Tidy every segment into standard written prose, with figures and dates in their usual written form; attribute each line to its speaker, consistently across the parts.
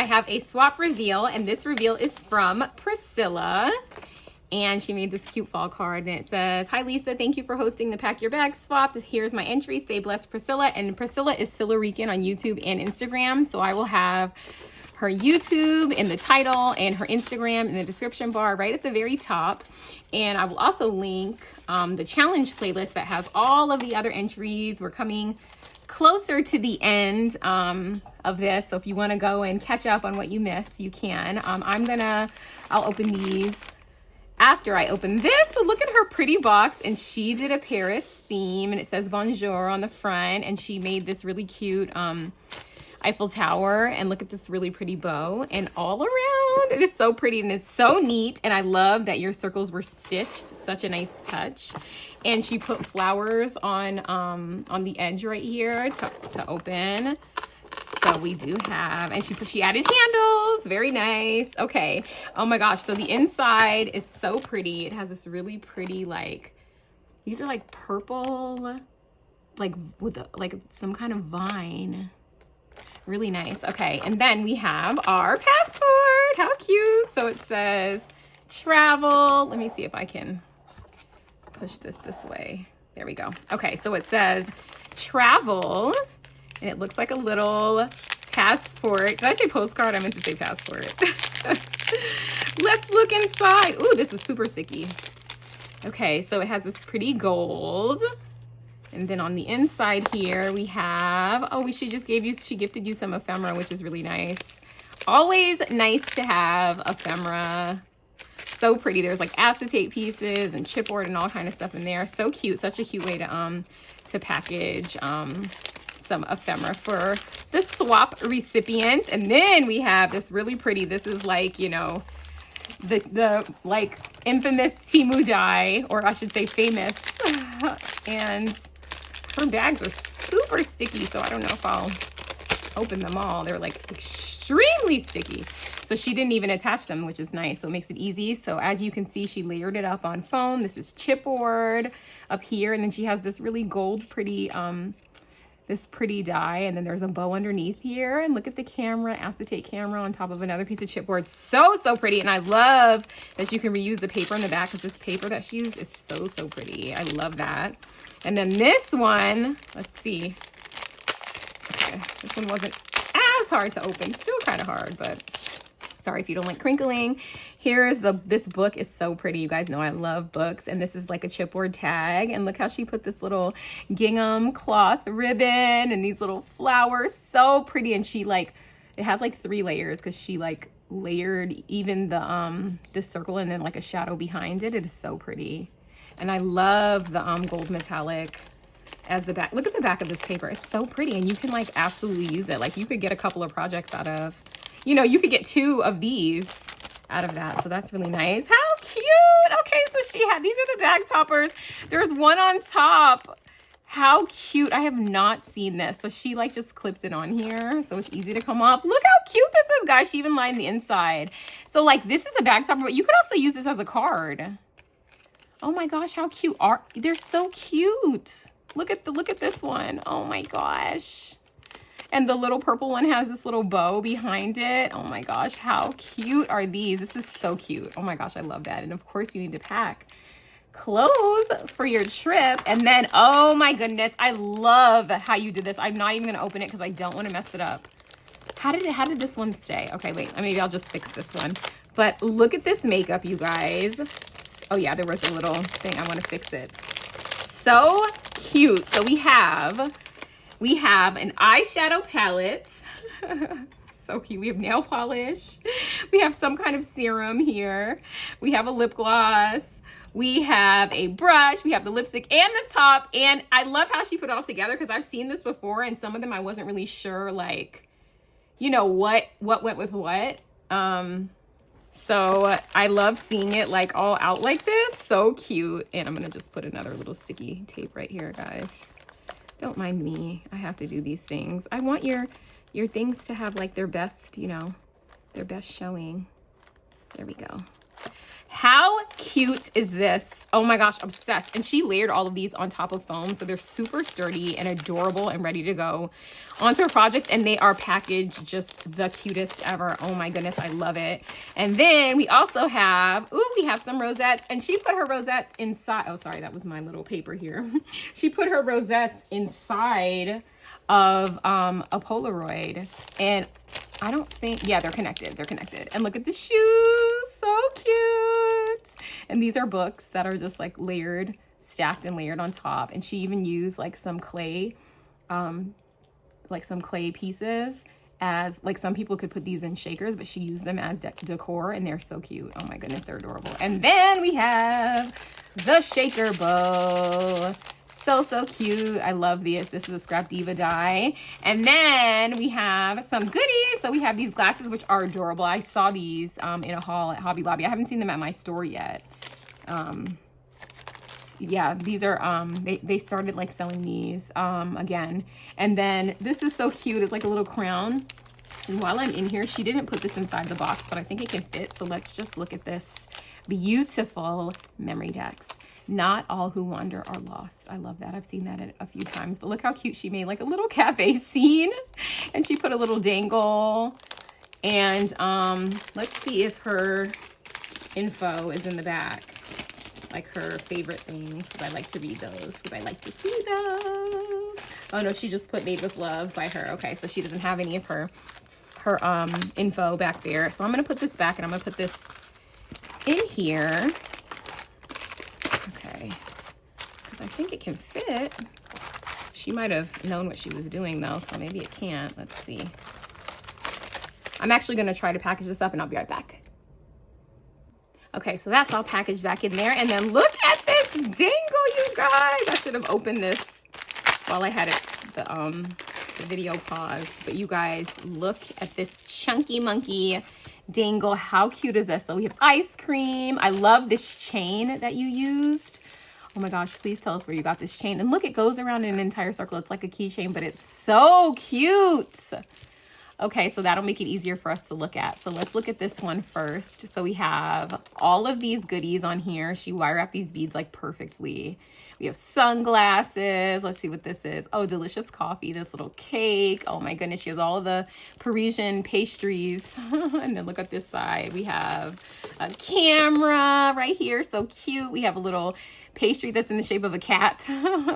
Speaker 1: I have a swap reveal, and this reveal is from Priscilla. And she made this cute fall card, and it says, "Hi Lisa, thank you for hosting the Pack Your Bag swap. Here's my entry. Stay blessed, Priscilla." And Priscilla is Sillarican on YouTube and Instagram. So I will have her YouTube in the title and her Instagram in the description bar right at the very top. And I will also link the challenge playlist that has all of the other entries. We're coming closer to the end of this. So if you want to go and catch up on what you missed, you can. I'll open these after I open this. So look at her pretty box, and she did a Paris theme, and it says bonjour on the front, and she made this really cute Eiffel Tower, and look at this really pretty bow, and all around it is so pretty and it's so neat. And I love that your circles were stitched, such a nice touch. And she put flowers on the edge right here to open. So we do have, and she added handles, very nice. Okay, oh my gosh, so the inside is so pretty. It has this really pretty, like, these are like purple, like with like some kind of vine. Really nice. Okay, and then we have our passport. How cute. So it says travel. Let me see if I can push this way. There we go. Okay, so it says travel, and it looks like a little passport. Did I say postcard? I meant to say passport. Let's look inside. Ooh, this is super sticky. Okay, so it has this pretty gold. And then on the inside here, we have, oh, she gifted you some ephemera, which is really nice. Always nice to have ephemera. So pretty. There's like acetate pieces and chipboard and all kind of stuff in there. So cute. Such a cute way to package some ephemera for the swap recipient. And then we have this really pretty, this is like, you know, the like infamous Temu die, or I should say famous. And her bags are super sticky, so I don't know if I'll open them all. They're like extremely sticky. So she didn't even attach them, which is nice. So it makes it easy. So as you can see, she layered it up on foam. This is chipboard up here. And then she has this really gold pretty, this pretty die. And then there's a bow underneath here. And look at the camera, acetate camera on top of another piece of chipboard. So, so pretty. And I love that you can reuse the paper on the back, because this paper that she used is so, so pretty. I love that. And then this one, let's see. Okay, this one wasn't as hard to open. Still kind of hard, but sorry if you don't like crinkling. Here's this book is so pretty. You guys know I love books. And this is like a chipboard tag. And look how she put this little gingham cloth ribbon and these little flowers. So pretty. And she like, it has like 3 layers, because she like layered even the circle and then like a shadow behind it. It is so pretty. And I love the gold metallic as the back. Look at the back of this paper. It's so pretty, and you can like absolutely use it. Like you could get a couple of projects out of, you know, you could get 2 of these out of that. So that's really nice. How cute. Okay, so these are the bag toppers. There's one on top. How cute. I have not seen this. So she like just clipped it on here, so it's easy to come off. Look how cute this is, guys. She even lined the inside. So like this is a bag topper, but you could also use this as a card. Oh my gosh, how cute are they're? So cute. Look at this one. Oh my gosh. And the little purple one has this little bow behind it. Oh my gosh, how cute are these? This is so cute. Oh my gosh, I love that. And of course you need to pack clothes for your trip. And then, oh my goodness, I love how you did this. I'm not even gonna open it because I don't want to mess it up. How did this one stay? Okay, wait, maybe I'll just fix this one. But look at this makeup, you guys. Oh yeah, there was a little thing. I want to fix it. So cute. So we have an eyeshadow palette. So cute. We have nail polish. We have some kind of serum here. We have a lip gloss. We have a brush. We have the lipstick and the top. And I love how she put it all together, because I've seen this before, and some of them I wasn't really sure, like, you know, what went with what. So I love seeing it like all out like this. So cute. And I'm going to just put another little sticky tape right here, guys. Don't mind me. I have to do these things. I want your things to have like their best, you know, their best showing. There we go. How cute is this? Oh my gosh, obsessed. And she layered all of these on top of foam, so they're super sturdy and adorable and ready to go onto her project. And they are packaged just the cutest ever. Oh my goodness, I love it. And then we also have, we have some rosettes, and she put her rosettes inside. Oh, sorry, that was my little paper here. She put her rosettes inside of a Polaroid, and I don't think, yeah, they're connected. They're connected. And look at the shoes. So cute. And these are books that are just like layered, stacked and layered on top. And she even used like some clay pieces as, like, some people could put these in shakers, but she used them as decor, and they're so cute. Oh my goodness, they're adorable. And then we have the shaker bowl. So cute. I love these. This is a Scrap Diva die. And then we have some goodies. So we have these glasses, which are adorable. I saw these in a haul at Hobby Lobby. I haven't seen them at my store yet. Yeah, these are, they started like selling these again. And then this is so cute. It's like a little crown. And while I'm in here, she didn't put this inside the box, but I think it can fit. So let's just look at this beautiful memory decks. Not all who wander are lost. I love that. I've seen that a few times, but look how cute she made like a little cafe scene, and she put a little dangle. And let's see if her info is in the back, like her favorite things, because I like to read those, because I like to see those. Oh no, she just put made with love by her. Okay, so she doesn't have any of her info back there. So I'm gonna put this back, and I'm gonna put this in here. Okay, because I think it can fit. She might have known what she was doing though, so maybe it can't. Let's see. I'm actually going to try to package this up, and I'll be right back. Okay, so that's all packaged back in there. And then look at this dangle, you guys. I should have opened this while I had it, the video paused. But you guys, look at this chunky monkey dangle. How cute is this? So we have ice cream. I love this chain that you used. Oh my gosh, please tell us where you got this chain. And look, it goes around in an entire circle. It's like a keychain, but it's so cute. Okay, so that'll make it easier for us to look at. So let's look at this one first. So we have all of these goodies on here. She wire wrapped these beads like perfectly. We have sunglasses. Let's see what this is. Oh, delicious coffee, this little cake. Oh my goodness, she has all of the Parisian pastries. And then look at this side. We have a camera right here, so cute. We have a little pastry that's in the shape of a cat.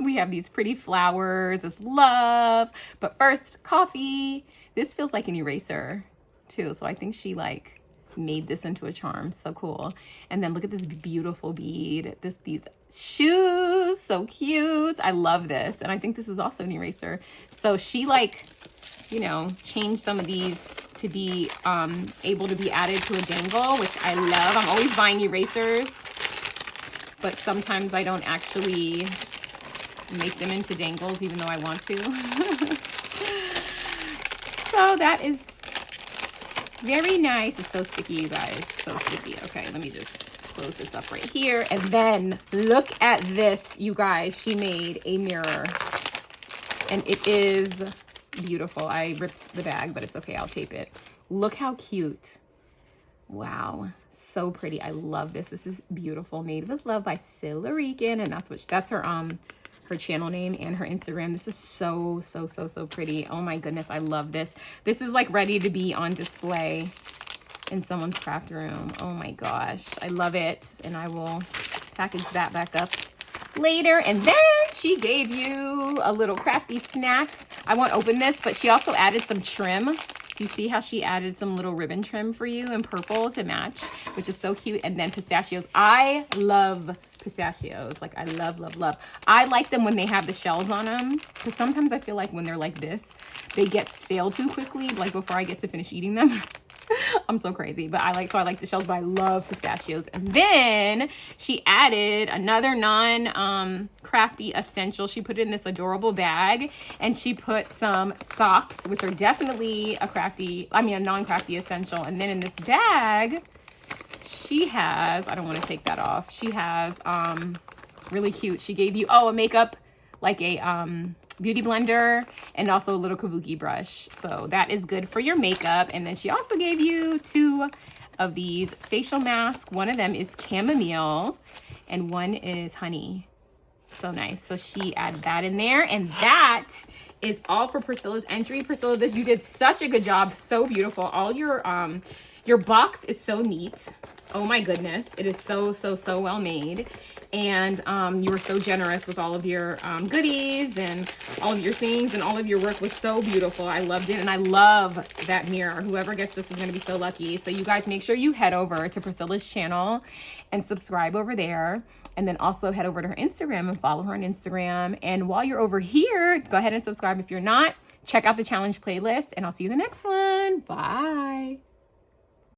Speaker 1: We have these pretty flowers, this love. But first, coffee. This feels like an eraser too. So I think she like made this into a charm. So cool. And then look at this beautiful bead. These shoes, so cute. I love this. And I think this is also an eraser. So she like, you know, changed some of these to be able to be added to a dangle, which I love. I'm always buying erasers, but sometimes I don't actually make them into dangles, even though I want to. So that is very nice. It's so sticky, you guys. So sticky. Okay, let me just close this up right here. And then look at this, you guys. She made a mirror. And it is beautiful. I ripped the bag, but it's okay. I'll tape it. Look how cute. Wow. So pretty. I love this. This is beautiful. Made with love by Sillarican. And that's her channel name and her Instagram. This is so pretty. Oh my goodness, I love this. This is like ready to be on display in someone's craft room. Oh my gosh, I love it. And I will package that back up later. And then she gave you a little crafty snack. I won't open this, but she also added some trim. You see how she added some little ribbon trim for you in purple to match, which is so cute. And then pistachios. I love pistachios. Like I love. I like them when they have the shells on them, because sometimes I feel like when they're like this, they get stale too quickly, like before I get to finish eating them. I'm so crazy, but I like the shells, but I love pistachios. And then she added another crafty essential. She put it in this adorable bag, and she put some socks, which are definitely a non-crafty essential. And then in this bag, she has, I don't want to take that off. She has really cute. She gave you a makeup, like a beauty blender, and also a little kabuki brush. So that is good for your makeup. And then she also gave you 2 of these facial masks. One of them is chamomile and one is honey. So nice. So she added that in there, and that is all for Priscilla's entry. Priscilla, this, you did such a good job. So beautiful. All your box is so neat. Oh my goodness. It is so well made. And you were so generous with all of your goodies and all of your things, and all of your work was so beautiful. I loved it, and I love that mirror. Whoever gets this is going to be so lucky. So you guys make sure you head over to Priscilla's channel and subscribe over there. And then also head over to her Instagram and follow her on Instagram. And while you're over here, go ahead and subscribe if you're not. Check out the challenge playlist, and I'll see you in the next one. Bye.